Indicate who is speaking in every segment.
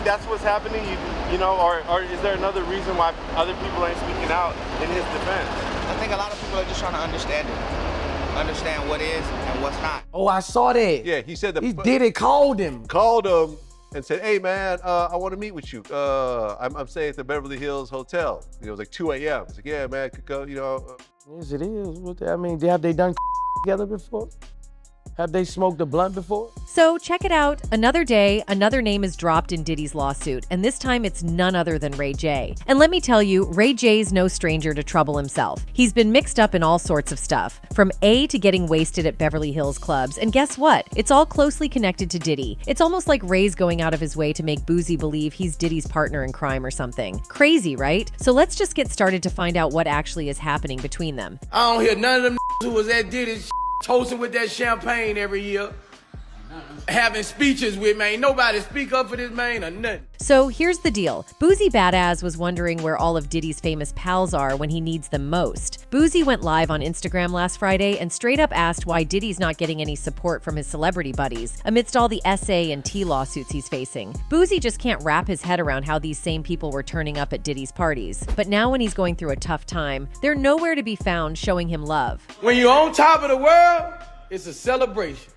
Speaker 1: think that's what's happening? Or is there another reason why other people ain't speaking out in his defense?
Speaker 2: I think a lot of people are just trying to understand it. Understand what is and what's not.
Speaker 3: Oh, I saw that.
Speaker 4: Yeah, he said that.
Speaker 3: He did it, called him.
Speaker 4: Called him and said, hey man, I want to meet with you. I'm staying at the Beverly Hills Hotel. It was like 2 a.m. He's like, yeah man, could go,
Speaker 3: Yes, it is. I mean, have they done together before? Have they smoked a blunt before?
Speaker 5: So check it out. Another day, another name is dropped in Diddy's lawsuit, and this time it's none other than Ray J. And let me tell you, Ray J's no stranger to trouble himself. He's been mixed up in all sorts of stuff, from A to getting wasted at Beverly Hills clubs. And guess what? It's all closely connected to Diddy. It's almost like Ray's going out of his way to make Boosie believe he's Diddy's partner in crime or something. Crazy, right? So let's just get started to find out what actually is happening between them.
Speaker 3: I don't hear none of them who was at Diddy's toasting with that champagne every year, having speeches with, man. Nobody speak up for this man or nothing.
Speaker 5: So here's the deal. Boosie Badass was wondering where all of Diddy's famous pals are when he needs them most. Boosie went live on Instagram last Friday and straight up asked why Diddy's not getting any support from his celebrity buddies amidst all the SA and T lawsuits he's facing. Boosie just can't wrap his head around how these same people were turning up at Diddy's parties. But now when he's going through a tough time, they're nowhere to be found showing him love.
Speaker 3: When you're on top of the world, it's a celebration.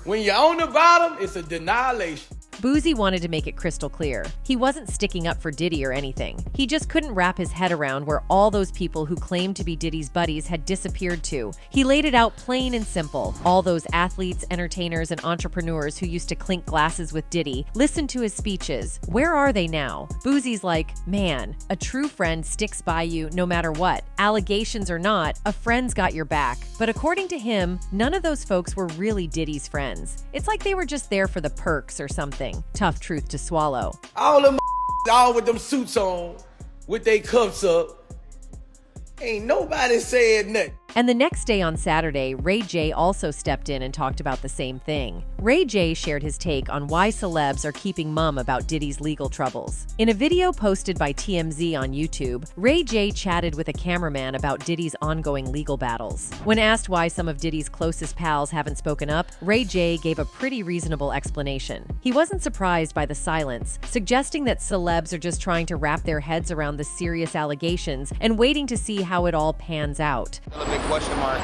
Speaker 3: When you're on the bottom, it's a denilation.
Speaker 5: Boosie wanted to make it crystal clear. He wasn't sticking up for Diddy or anything. He just couldn't wrap his head around where all those people who claimed to be Diddy's buddies had disappeared to. He laid it out plain and simple. All those athletes, entertainers, and entrepreneurs who used to clink glasses with Diddy, listen to his speeches. Where are they now? Boosie's like, man, a true friend sticks by you no matter what. Allegations or not, a friend's got your back. But according to him, none of those folks were really Diddy's friends. It's like they were just there for the perks or something. Tough truth to swallow.
Speaker 3: All them all with them suits on, with their cuffs up. Ain't nobody said nothing.
Speaker 5: And the next day on Saturday, Ray J also stepped in and talked about the same thing. Ray J shared his take on why celebs are keeping mum about Diddy's legal troubles. In a video posted by TMZ on YouTube, Ray J chatted with a cameraman about Diddy's ongoing legal battles. When asked why some of Diddy's closest pals haven't spoken up, Ray J gave a pretty reasonable explanation. He wasn't surprised by the silence, suggesting that celebs are just trying to wrap their heads around the serious allegations and waiting to see how it all pans out.
Speaker 2: A big question mark.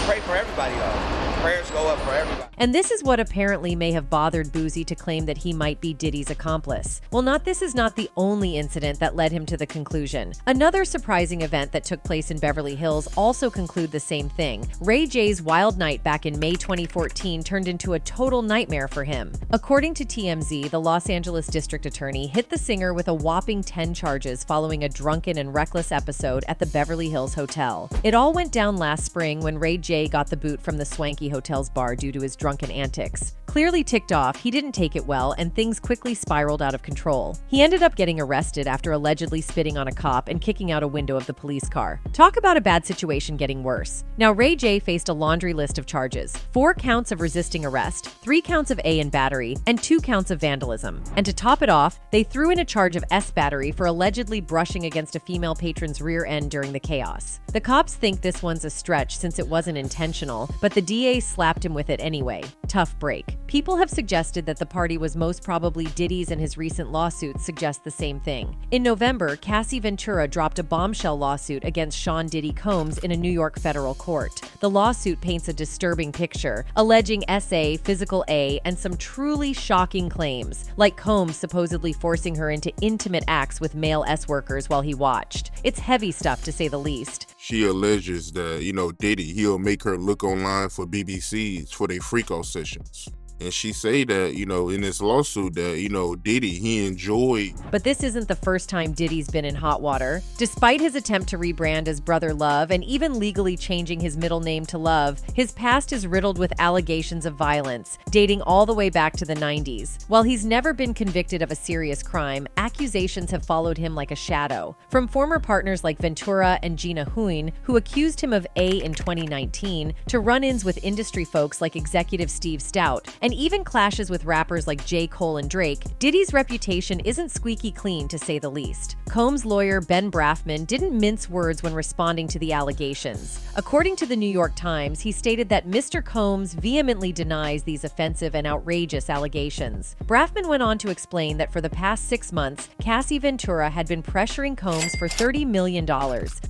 Speaker 2: Pray for everybody though. Prayers go up for everybody.
Speaker 5: And this is what apparently may have bothered Boosie to claim that he might be Diddy's accomplice. Well, this is not the only incident that led him to the conclusion. Another surprising event that took place in Beverly Hills also concluded the same thing. Ray J's wild night back in May 2014 turned into a total nightmare for him. According to TMZ, the Los Angeles district attorney hit the singer with a whopping 10 charges following a drunken and reckless episode at the Beverly Hills Hotel. It all went down last spring when Ray J got the boot from the swanky hotel's bar due to his drunken antics. Clearly ticked off, he didn't take it well, and things quickly spiraled out of control. He ended up getting arrested after allegedly spitting on a cop and kicking out a window of the police car. Talk about a bad situation getting worse. Now, Ray J faced a laundry list of charges: 4 counts of resisting arrest, 3 counts of A and battery, and 2 counts of vandalism. And to top it off, they threw in a charge of S battery for allegedly brushing against a female patron's rear end during the chaos. The cops think this one's a stretch since it wasn't intentional, but the DA slapped him with it anyway. Tough break. People have suggested that the party was most probably Diddy's, and his recent lawsuits suggest the same thing. In November, Cassie Ventura dropped a bombshell lawsuit against Sean Diddy Combs in a New York federal court. The lawsuit paints a disturbing picture, alleging SA, physical A, and some truly shocking claims, like Combs supposedly forcing her into intimate acts with male S-workers while he watched. It's heavy stuff, to say the least.
Speaker 6: She alleges that, Diddy, he'll make her look online for BBCs for their freak-out sessions. And she say that, in this lawsuit that, Diddy, he enjoyed.
Speaker 5: But this isn't the first time Diddy's been in hot water. Despite his attempt to rebrand as Brother Love and even legally changing his middle name to Love, his past is riddled with allegations of violence, dating all the way back to the 90s. While he's never been convicted of a serious crime, accusations have followed him like a shadow. From former partners like Ventura and Gina Huyn, who accused him of A in 2019, to run-ins with industry folks like executive Steve Stout, and and even clashes with rappers like J. Cole and Drake, Diddy's reputation isn't squeaky clean to say the least. Combs' lawyer Ben Brafman didn't mince words when responding to the allegations. According to the New York Times, he stated that Mr. Combs vehemently denies these offensive and outrageous allegations. Brafman went on to explain that for the past 6 months, Cassie Ventura had been pressuring Combs for $30 million,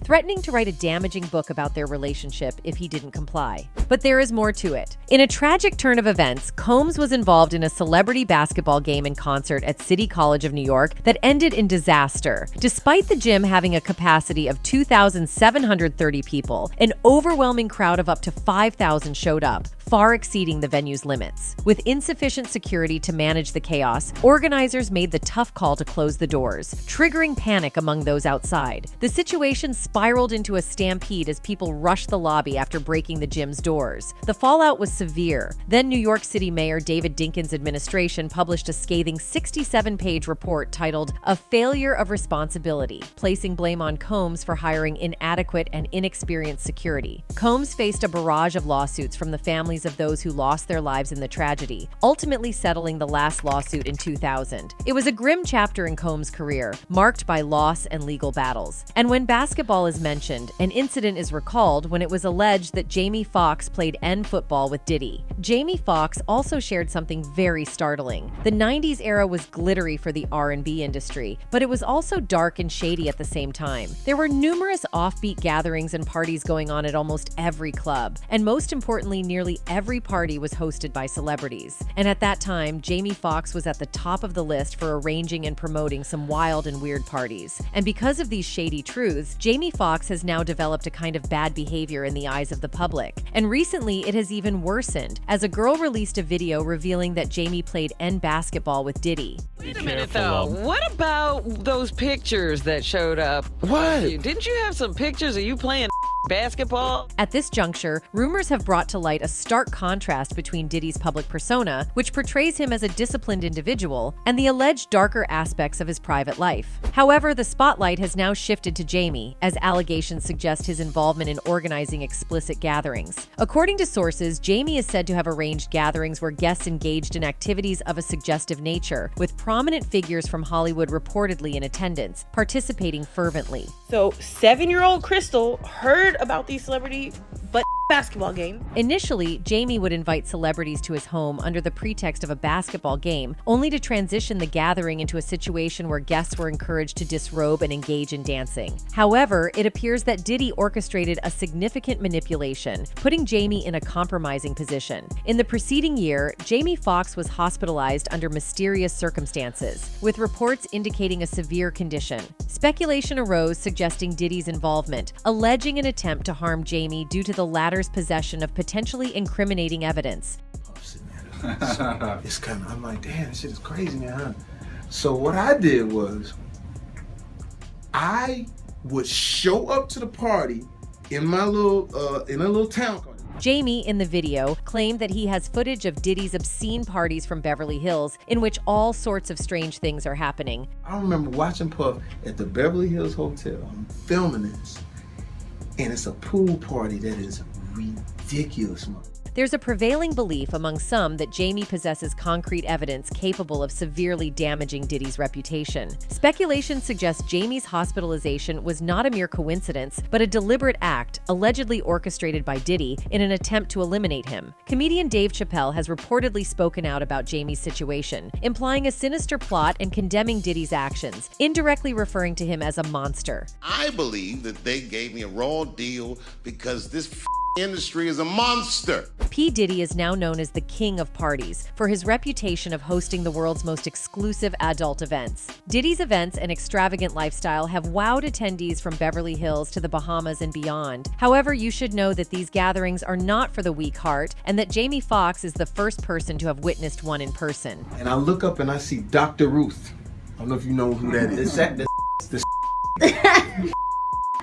Speaker 5: threatening to write a damaging book about their relationship if he didn't comply. But there is more to it. In a tragic turn of events, Combs was involved in a celebrity basketball game and concert at City College of New York that ended in disaster. Despite the gym having a capacity of 2,730 people, an overwhelming crowd of up to 5,000 showed up, far exceeding the venue's limits. With insufficient security to manage the chaos, organizers made the tough call to close the doors, triggering panic among those outside. The situation spiraled into a stampede as people rushed the lobby after breaking the gym's doors. The fallout was severe. Then New York City Mayor David Dinkins' administration published a scathing 67-page report titled "A Failure of Responsibility," placing blame on Combs for hiring inadequate and inexperienced security. Combs faced a barrage of lawsuits from the families of those who lost their lives in the tragedy, ultimately settling the last lawsuit in 2000. It was a grim chapter in Combs' career, marked by loss and legal battles. And when basketball is mentioned, an incident is recalled when it was alleged that Jamie Foxx played football with Diddy. Jamie Foxx also shared something very startling. The 90s era was glittery for the R&B industry, but it was also dark and shady at the same time. There were numerous offbeat gatherings and parties going on at almost every club, and most importantly, nearly every party was hosted by celebrities. And at that time, Jamie Foxx was at the top of the list for arranging and promoting some wild and weird parties. And because of these shady truths, Jamie Foxx has now developed a kind of bad behavior in the eyes of the public. And recently, it has even worsened, as a girl released a video revealing that Jamie played basketball with Diddy.
Speaker 7: Wait a minute, though. What about those pictures that showed up?
Speaker 3: What?
Speaker 7: Didn't you have some pictures of you playing basketball?
Speaker 5: At this juncture, rumors have brought to light a stark contrast between Diddy's public persona, which portrays him as a disciplined individual, and the alleged darker aspects of his private life. However, the spotlight has now shifted to Jamie, as allegations suggest his involvement in organizing explicit gatherings. According to sources, Jamie is said to have arranged gatherings where guests engaged in activities of a suggestive nature, with prominent figures from Hollywood reportedly in attendance, participating fervently.
Speaker 8: So 7-year-old Crystal heard about these celebrity basketball game.
Speaker 5: Initially, Jamie would invite celebrities to his home under the pretext of a basketball game, only to transition the gathering into a situation where guests were encouraged to disrobe and engage in dancing. However, it appears that Diddy orchestrated a significant manipulation, putting Jamie in a compromising position. In the preceding year, Jamie Foxx was hospitalized under mysterious circumstances, with reports indicating a severe condition. Speculation arose suggesting Diddy's involvement, alleging an attempt to harm Jamie due to the latter's possession of potentially incriminating evidence.
Speaker 9: It's kind of, I'm like, damn, this shit is crazy, man. Huh? So what I did was, I would show up to the party in my little town.
Speaker 5: Jamie, in the video, claimed that he has footage of Diddy's obscene parties from Beverly Hills in which all sorts of strange things are happening.
Speaker 9: I remember watching Puff at the Beverly Hills Hotel. I'm filming this, and it's a pool party that is ridiculous, man.
Speaker 5: There's a prevailing belief among some that Jamie possesses concrete evidence capable of severely damaging Diddy's reputation. Speculation suggests Jamie's hospitalization was not a mere coincidence, but a deliberate act, allegedly orchestrated by Diddy, in an attempt to eliminate him. Comedian Dave Chappelle has reportedly spoken out about Jamie's situation, implying a sinister plot and condemning Diddy's actions, indirectly referring to him as a monster.
Speaker 10: I believe that they gave me a raw deal because this industry is a monster.
Speaker 5: P. Diddy is now known as the king of parties for his reputation of hosting the world's most exclusive adult events. Diddy's events and extravagant lifestyle have wowed attendees from Beverly Hills to the Bahamas and beyond. However, you should know that these gatherings are not for the weak heart, and that Jamie Foxx is the first person to have witnessed one in person.
Speaker 9: And I look up and I see Dr. Ruth. I don't know if you know who that is.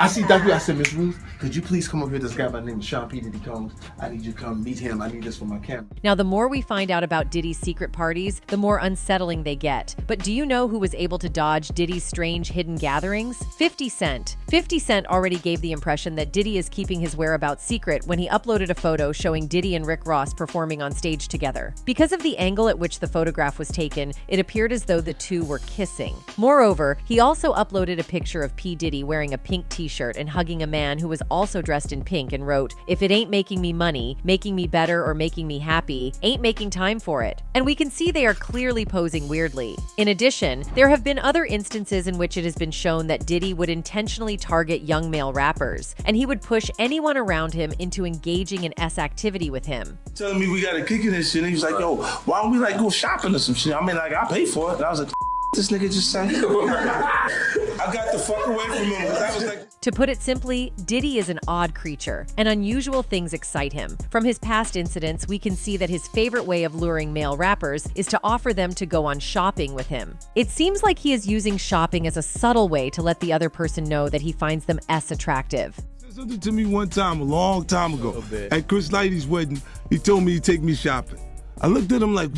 Speaker 9: I see Dr. I said, Miss Ruth, could you please come over here? This guy by the name of Sean P. Diddy Combs. I need you to come meet him. I need this for my camera.
Speaker 5: Now, the more we find out about Diddy's secret parties, the more unsettling they get. But do you know who was able to dodge Diddy's strange hidden gatherings? 50 Cent. 50 Cent already gave the impression that Diddy is keeping his whereabouts secret when he uploaded a photo showing Diddy and Rick Ross performing on stage together. Because of the angle at which the photograph was taken, it appeared as though the two were kissing. Moreover, he also uploaded a picture of P. Diddy wearing a pink t-shirt and hugging a man who was also dressed in pink and wrote, "If it ain't making me money, making me better, or making me happy, ain't making time for it." And we can see they are clearly posing weirdly. In addition, there have been other instances in which it has been shown that Diddy would intentionally target young male rappers, and he would push anyone around him into engaging in S activity with him.
Speaker 11: Telling me we gotta kick in this shit, and he was like, yo, why don't we like go shopping or some shit? I mean, like, I pay for it. And I was like, this nigga just say. I got the fuck away from him, because I was like.
Speaker 5: To put it simply, Diddy is an odd creature, and unusual things excite him. From his past incidents, we can see that his favorite way of luring male rappers is to offer them to go on shopping with him. It seems like he is using shopping as a subtle way to let the other person know that he finds them S attractive.
Speaker 11: He said something to me one time, a long time ago, at Chris Lighty's wedding. He told me he'd take me shopping. I looked at him like,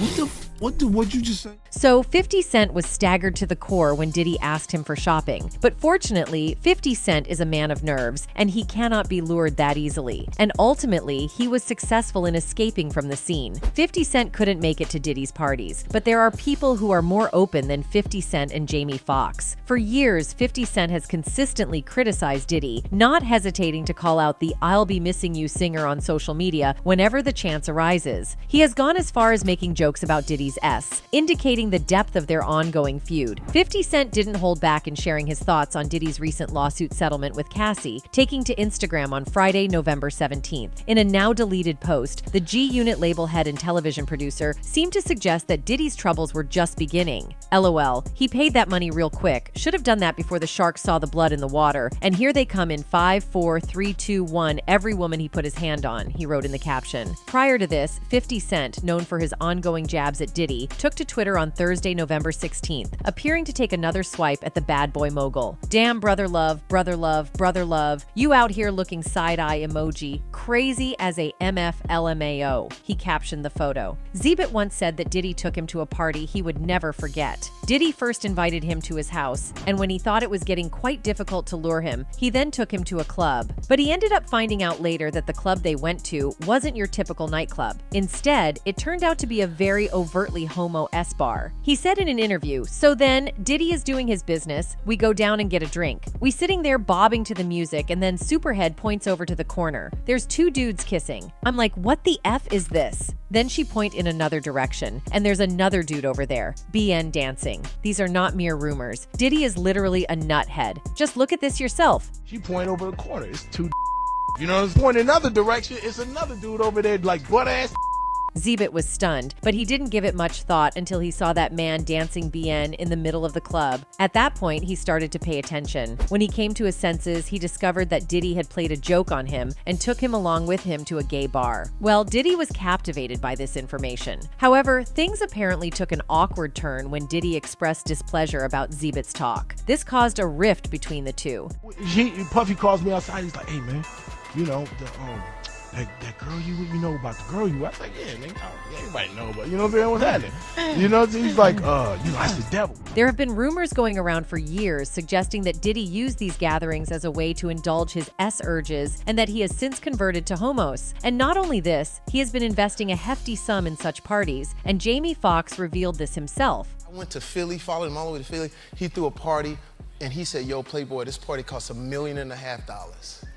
Speaker 11: what'd you just say?
Speaker 5: So 50 Cent was staggered to the core when Diddy asked him for shopping. But fortunately, 50 Cent is a man of nerves, and he cannot be lured that easily. And ultimately, he was successful in escaping from the scene. 50 Cent couldn't make it to Diddy's parties, but there are people who are more open than 50 Cent and Jamie Foxx. For years, 50 Cent has consistently criticized Diddy, not hesitating to call out the "I'll be missing you" singer on social media whenever the chance arises. He has gone as far as making jokes about Diddy's S, indicating the depth of their ongoing feud. 50 Cent didn't hold back in sharing his thoughts on Diddy's recent lawsuit settlement with Cassie, taking to Instagram on Friday, November 17th. In a now-deleted post, the G-Unit label head and television producer seemed to suggest that Diddy's troubles were just beginning. LOL, he paid that money real quick. Should have done that before the sharks saw the blood in the water. And here they come in 5, 4, 3, 2, 1, every woman he put his hand on, he wrote in the caption. Prior to this, 50 Cent, known for his ongoing jabs at Diddy, took to Twitter on Thursday, November 16th, appearing to take another swipe at the bad boy mogul. "Damn, brother love, brother love, brother love. You out here looking side-eye emoji. Crazy as a MFLMAO," he captioned the photo. Zebit once said that Diddy took him to a party he would never forget. Diddy first invited him to his house, and when he thought it was getting quite difficult to lure him, he then took him to a club. But he ended up finding out later that the club they went to wasn't your typical nightclub. Instead, it turned out to be a very overtly homo S-bar. He said in an interview, "So then, Diddy is doing his business, we go down and get a drink. We sitting there bobbing to the music, and then Superhead points over to the corner. There's two dudes kissing. I'm like, what the F is this?" Then she point in another direction, and there's another dude over there, BN dancing. These are not mere rumors. Diddy is literally a nuthead. Just look at this yourself.
Speaker 12: She point over the corner, it's two you know, it's point in another direction, it's another dude over there like butt ass.
Speaker 5: Zebit was stunned, but he didn't give it much thought until he saw that man dancing BN in the middle of the club. At that point, he started to pay attention. When he came to his senses, he discovered that Diddy had played a joke on him and took him along with him to a gay bar. Well, Diddy was captivated by this information. However, things apparently took an awkward turn when Diddy expressed displeasure about Zebit's talk. This caused a rift between the two.
Speaker 12: Puffy calls me outside, he's like, "Hey man, you know, that girl you know about the girl you," I was like, "Yeah, nigga, everybody know, but you know what I'm saying, what's happening?" You know, he's like, you know, that's the devil.
Speaker 5: There have been rumors going around for years suggesting that Diddy used these gatherings as a way to indulge his S urges and that he has since converted to homos. And not only this, he has been investing a hefty sum in such parties, and Jamie Foxx revealed this himself.
Speaker 9: I went to Philly, followed him all the way to Philly. He threw a party, and he said, "Yo, Playboy, this party costs $1.5 million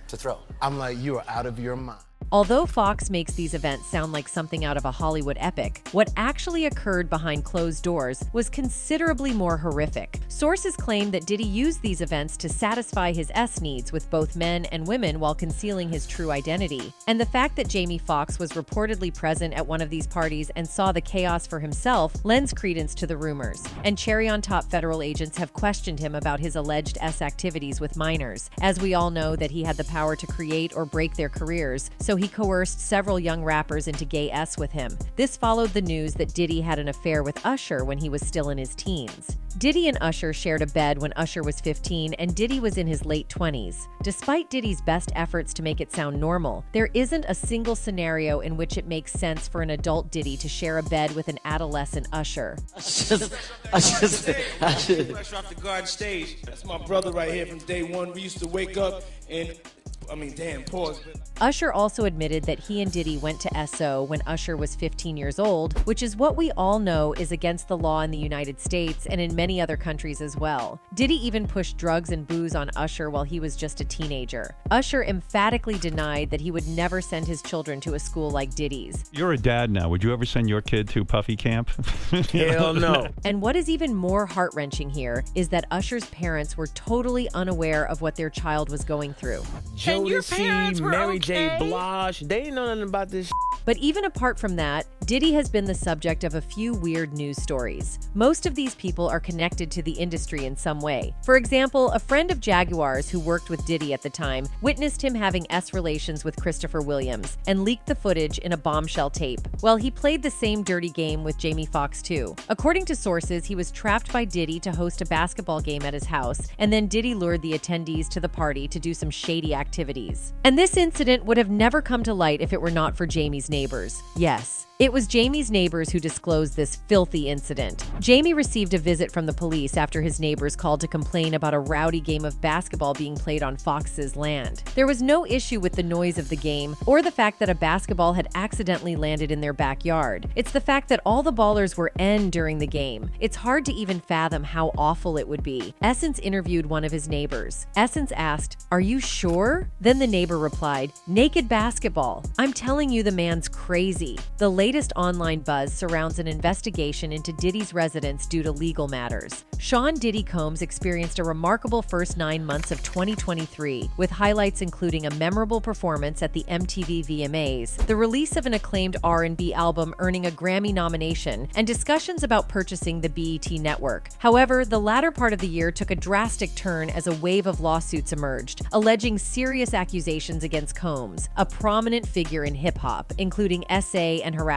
Speaker 9: to throw." I'm like, "You are out of your mind."
Speaker 5: Although Fox makes these events sound like something out of a Hollywood epic, what actually occurred behind closed doors was considerably more horrific. Sources claim that Diddy used these events to satisfy his S needs with both men and women while concealing his true identity. And the fact that Jamie Foxx was reportedly present at one of these parties and saw the chaos for himself lends credence to the rumors. And cherry on top, federal agents have questioned him about his alleged S activities with minors, as we all know that he had the power to create or break their careers, so he coerced several young rappers into gay S with him. This followed the news that Diddy had an affair with Usher when he was still in his teens. Diddy and Usher shared a bed when Usher was 15 and Diddy was in his late 20s. Despite Diddy's best efforts to make it sound normal, there isn't a single scenario in which it makes sense for an adult Diddy to share a bed with an adolescent Usher.
Speaker 13: I just fresh off the garden stage. That's my brother right here from day one. We used to wake up and pause.
Speaker 5: Usher also admitted that he and Diddy went to SO when Usher was 15 years old, which is what we all know is against the law in the United States and in many other countries as well. Diddy even pushed drugs and booze on Usher while he was just a teenager. Usher emphatically denied that he would never send his children to a school like Diddy's.
Speaker 14: You're a dad now. Would you ever send your kid to Puffy camp?
Speaker 13: Hell no.
Speaker 5: And what is even more heart-wrenching here is that Usher's parents were totally unaware of what their child was going through.
Speaker 13: Jodeci, Mary J. Blige, they ain't know nothing about this.
Speaker 5: But even apart from that, Diddy has been the subject of a few weird news stories. Most of these people are connected to the industry in some way. For example, a friend of Jaguar's who worked with Diddy at the time witnessed him having relations with Christopher Williams and leaked the footage in a bombshell tape. Well, he played the same dirty game with Jamie Foxx too. According to sources, he was trapped by Diddy to host a basketball game at his house, and then Diddy lured the attendees to the party to do some shady activities. And this incident would have never come to light if it were not for Jamie's neighbors. Yes, it was Jamie's neighbors who disclosed this filthy incident. Jamie received a visit from the police after his neighbors called to complain about a rowdy game of basketball being played on Fox's land. There was no issue with the noise of the game or the fact that a basketball had accidentally landed in their backyard. It's the fact that all the ballers were during the game. It's hard to even fathom how awful it would be. Essence interviewed one of his neighbors. Essence asked, "Are you sure?" Then the neighbor replied, "Naked basketball. I'm telling you, the man's crazy." The latest online buzz surrounds an investigation into Diddy's residence due to legal matters. Sean Diddy Combs experienced a remarkable first 9 months of 2023, with highlights including a memorable performance at the MTV VMAs, the release of an acclaimed R&B album earning a Grammy nomination, and discussions about purchasing the BET network. However, the latter part of the year took a drastic turn as a wave of lawsuits emerged, alleging serious accusations against Combs, a prominent figure in hip-hop, including SA and harassment.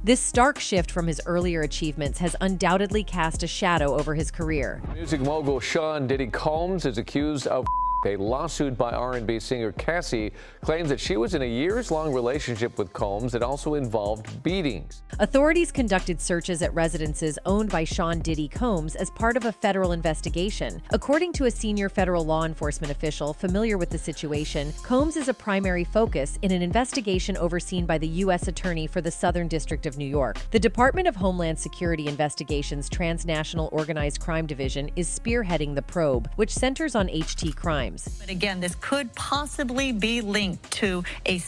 Speaker 5: This stark shift from his earlier achievements has undoubtedly cast a shadow over his career.
Speaker 15: Music mogul Sean Diddy Combs is accused of a lawsuit by R&B singer Cassie claims that she was in a years-long relationship with Combs that also involved beatings.
Speaker 5: Authorities conducted searches at residences owned by Sean Diddy Combs as part of a federal investigation. According to a senior federal law enforcement official familiar with the situation, Combs is a primary focus in an investigation overseen by the U.S. Attorney for the Southern District of New York. The Department of Homeland Security Investigations Transnational Organized Crime Division is spearheading the probe, which centers on HT crimes.
Speaker 16: But again, this could possibly be linked to a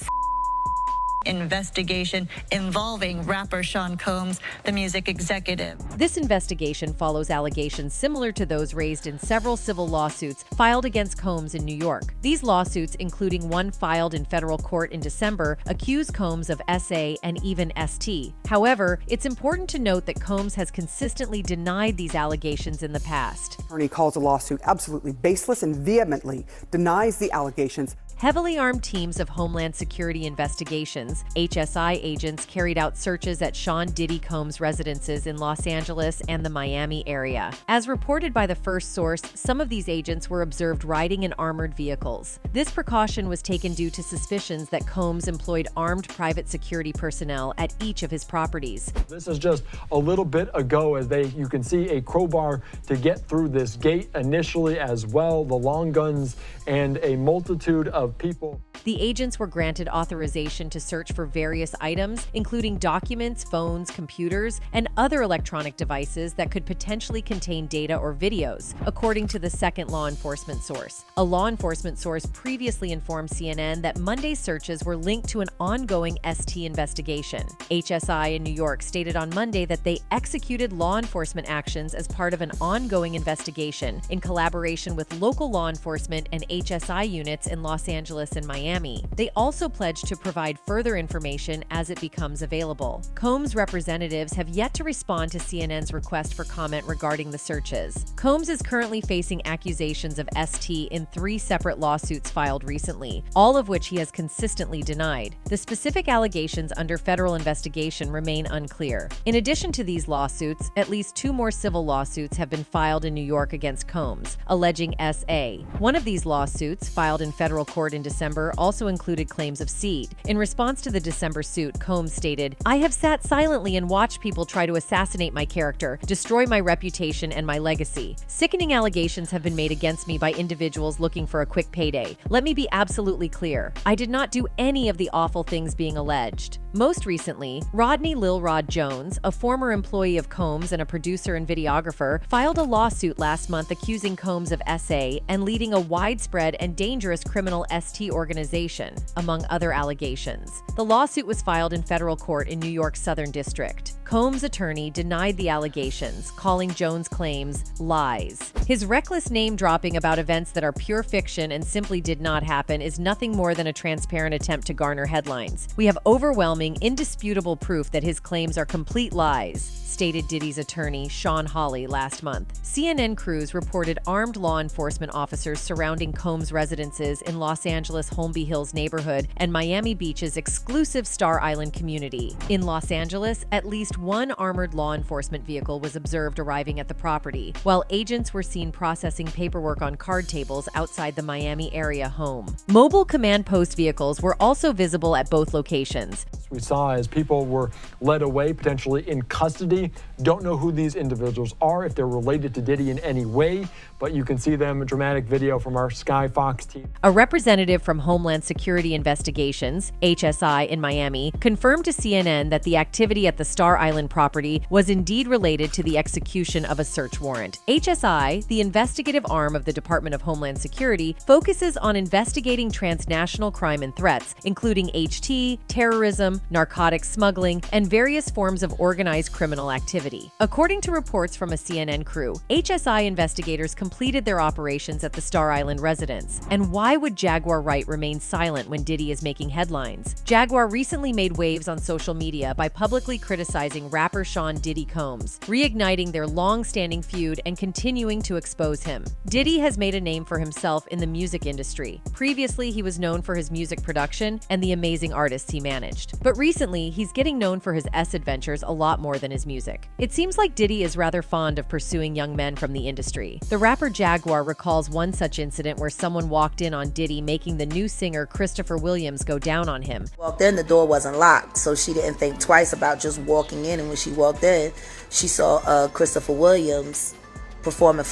Speaker 16: investigation involving rapper Sean Combs, the music executive.
Speaker 5: This investigation follows allegations similar to those raised in several civil lawsuits filed against Combs in New York. These lawsuits, including one filed in federal court in December, accuse Combs of SA and even ST. However, it's important to note that Combs has consistently denied these allegations in the past.
Speaker 17: Attorney calls the lawsuit absolutely baseless and vehemently denies the allegations.
Speaker 5: Heavily armed teams of Homeland Security Investigations, HSI agents, carried out searches at Sean Diddy Combs' residences in Los Angeles and the Miami area. As reported by the First Source, some of these agents were observed riding in armored vehicles. This precaution was taken due to suspicions that Combs employed armed private security personnel at each of his properties.
Speaker 18: This is just a little bit ago as you can see a crowbar to get through this gate initially as well, the long guns, and a multitude of people.
Speaker 5: The agents were granted authorization to search for various items, including documents, phones, computers, and other electronic devices that could potentially contain data or videos, according to the second law enforcement source. A law enforcement source previously informed CNN that Monday's searches were linked to an ongoing ST investigation. HSI in New York stated on Monday that they executed law enforcement actions as part of an ongoing investigation in collaboration with local law enforcement and HSI units in Los Angeles and Miami. They also pledged to provide further information as it becomes available. Combs' representatives have yet to respond to CNN's request for comment regarding the searches. Combs is currently facing accusations of ST in 3 separate lawsuits filed recently, all of which he has consistently denied. The specific allegations under federal investigation remain unclear. In addition to these lawsuits, at least 2 more civil lawsuits have been filed in New York against Combs, alleging SA. One of these lawsuits, filed in federal court in December, also included claims of seed. In response to the December suit, Combs stated, "I have sat silently and watched people try to assassinate my character, destroy my reputation and my legacy. Sickening allegations have been made against me by individuals looking for a quick payday. Let me be absolutely clear. I did not do any of the awful things being alleged." Most recently, Rodney Lil Rod Jones, a former employee of Combs and a producer and videographer, filed a lawsuit last month accusing Combs of SA and leading a widespread and dangerous criminal ST organization, among other allegations. The lawsuit was filed in federal court in New York's Southern District. Combs' attorney denied the allegations, calling Jones' claims lies. His reckless name-dropping about events that are pure fiction and simply did not happen is nothing more than a transparent attempt to garner headlines. "We have overwhelming, indisputable proof that his claims are complete lies," stated Diddy's attorney, Sean Hawley, last month. CNN crews reported armed law enforcement officers surrounding Combs' residences in Los Angeles' Holmby Hills neighborhood and Miami Beach's exclusive Star Island community. In Los Angeles, at least 1 armored law enforcement vehicle was observed arriving at the property, while agents were seen processing paperwork on card tables outside the Miami area home. Mobile command post vehicles were also visible at both locations.
Speaker 18: We saw as people were led away, potentially in custody. Don't know who these individuals are, if they're related to Diddy in any way, but you can see them. A dramatic video from our Sky Fox team.
Speaker 5: A representative from Homeland Security Investigations, HSI, in Miami, confirmed to CNN that the activity at the Star Island property was indeed related to the execution of a search warrant. HSI, the investigative arm of the Department of Homeland Security, focuses on investigating transnational crime and threats, including HT, terrorism, narcotics smuggling, and various forms of organized criminal activity. According to reports from a CNN crew, HSI investigators completed their operations at the Star Island residence. And why would Jaguar Wright remain silent when Diddy is making headlines? Jaguar recently made waves on social media by publicly criticizing rapper Sean Diddy Combs, reigniting their long-standing feud and continuing to expose him. Diddy has made a name for himself in the music industry. Previously, he was known for his music production and the amazing artists he managed. But recently, he's getting known for his adventures a lot more than his music. It seems like Diddy is rather fond of pursuing young men from the industry. The rapper Jaguar recalls one such incident where someone walked in on Diddy, making the new singer Christopher Williams go down on him.
Speaker 19: Walked in, the door wasn't locked, so she didn't think twice about just walking in, and when she walked in, she saw Christopher Williams performing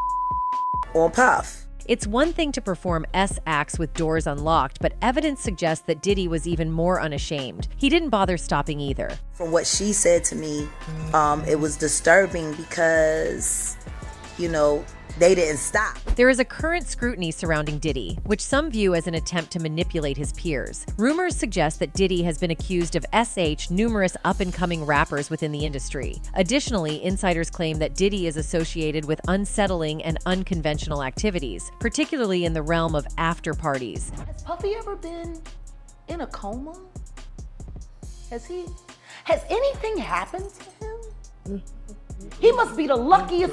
Speaker 19: on Puff.
Speaker 5: It's one thing to perform acts with doors unlocked, but evidence suggests that Diddy was even more unashamed. He didn't bother stopping either.
Speaker 19: From what she said to me, it was disturbing because, they didn't stop.
Speaker 5: There is a current scrutiny surrounding Diddy, which some view as an attempt to manipulate his peers. Rumors suggest that Diddy has been accused of numerous up-and-coming rappers within the industry. Additionally, insiders claim that Diddy is associated with unsettling and unconventional activities, particularly in the realm of after-parties.
Speaker 20: Has Puffy ever been in a coma? Has anything happened to him? He must be the luckiest.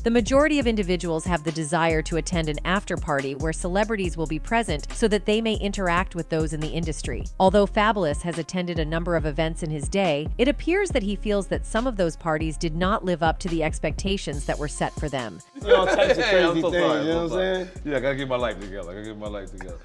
Speaker 5: The majority of individuals have the desire to attend an after-party where celebrities will be present so that they may interact with those in the industry. Although Fabulous has attended a number of events in his day, it appears that he feels that some of those parties did not live up to the expectations that were set for them.
Speaker 21: All types of crazy things, you know what I'm saying? Yeah, I gotta get my life together.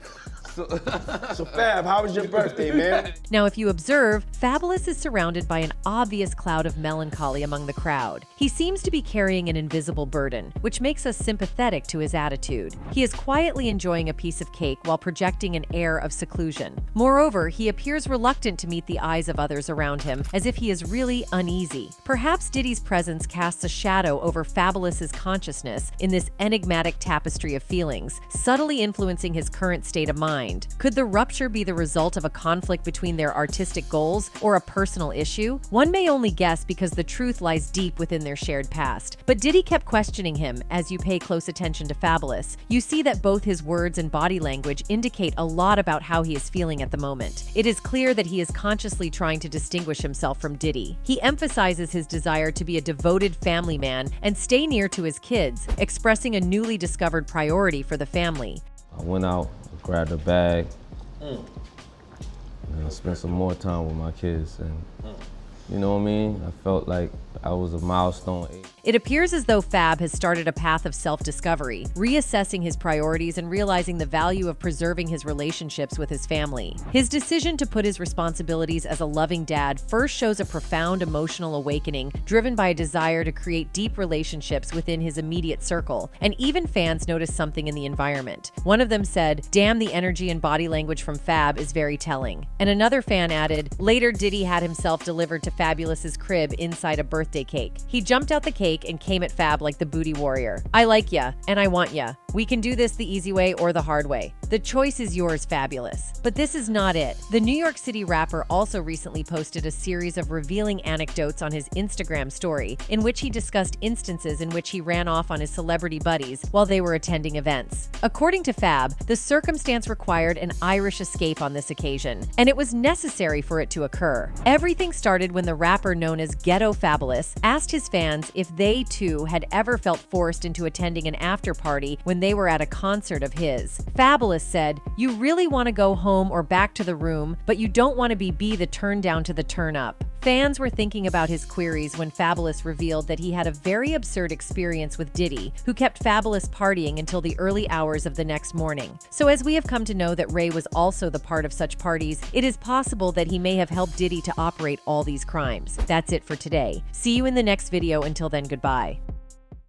Speaker 21: So Fab, how was your birthday, man?
Speaker 5: Now, if you observe, Fabulous is surrounded by an obvious cloud of melancholy among the crowd. He seems to be carrying an invisible burden, which makes us sympathetic to his attitude. He is quietly enjoying a piece of cake while projecting an air of seclusion. Moreover, he appears reluctant to meet the eyes of others around him, as if he is really uneasy. Perhaps Diddy's presence casts a shadow over Fabulous's consciousness in this enigmatic tapestry of feelings, subtly influencing his current state of mind. mind. Could the rupture be the result of a conflict between their artistic goals or a personal issue? One may only guess because the truth lies deep within their shared past. But Diddy kept questioning him. As you pay close attention to Fabulous, you see that both his words and body language indicate a lot about how he is feeling at the moment. It is clear that he is consciously trying to distinguish himself from Diddy. He emphasizes his desire to be a devoted family man and stay near to his kids, expressing a newly discovered priority for the family.
Speaker 21: I went out, grabbed a bag, and I spent some more time with my kids. And you know what I mean? I felt like I was a milestone.
Speaker 5: It appears as though Fab has started a path of self-discovery, reassessing his priorities and realizing the value of preserving his relationships with his family. His decision to put his responsibilities as a loving dad first shows a profound emotional awakening driven by a desire to create deep relationships within his immediate circle, and even fans noticed something in the environment. One of them said, "Damn, the energy and body language from Fab is very telling." And another fan added, "Later, Diddy had himself delivered to Fabulous's crib inside a birthday cake. He jumped out the cake and came at Fab like the booty warrior. I like ya, and I want ya. We can do this the easy way or the hard way. The choice is yours, Fabulous." But this is not it. The New York City rapper also recently posted a series of revealing anecdotes on his Instagram story, in which he discussed instances in which he ran off on his celebrity buddies while they were attending events. According to Fab, the circumstance required an Irish escape on this occasion, and it was necessary for it to occur. Everything started when the rapper known as Ghetto Fabulous asked his fans if they too had ever felt forced into attending an after party when they were at a concert of his. Fabulous said, "You really want to go home or back to the room, but you don't want to be the turn down to the turn up." Fans were thinking about his queries when Fabulous revealed that he had a very absurd experience with Diddy, who kept Fabulous partying until the early hours of the next morning. So as we have come to know that Ray was also the part of such parties, it is possible that he may have helped Diddy to operate all these crimes. That's it for today. See you in the next video. Until then, goodbye.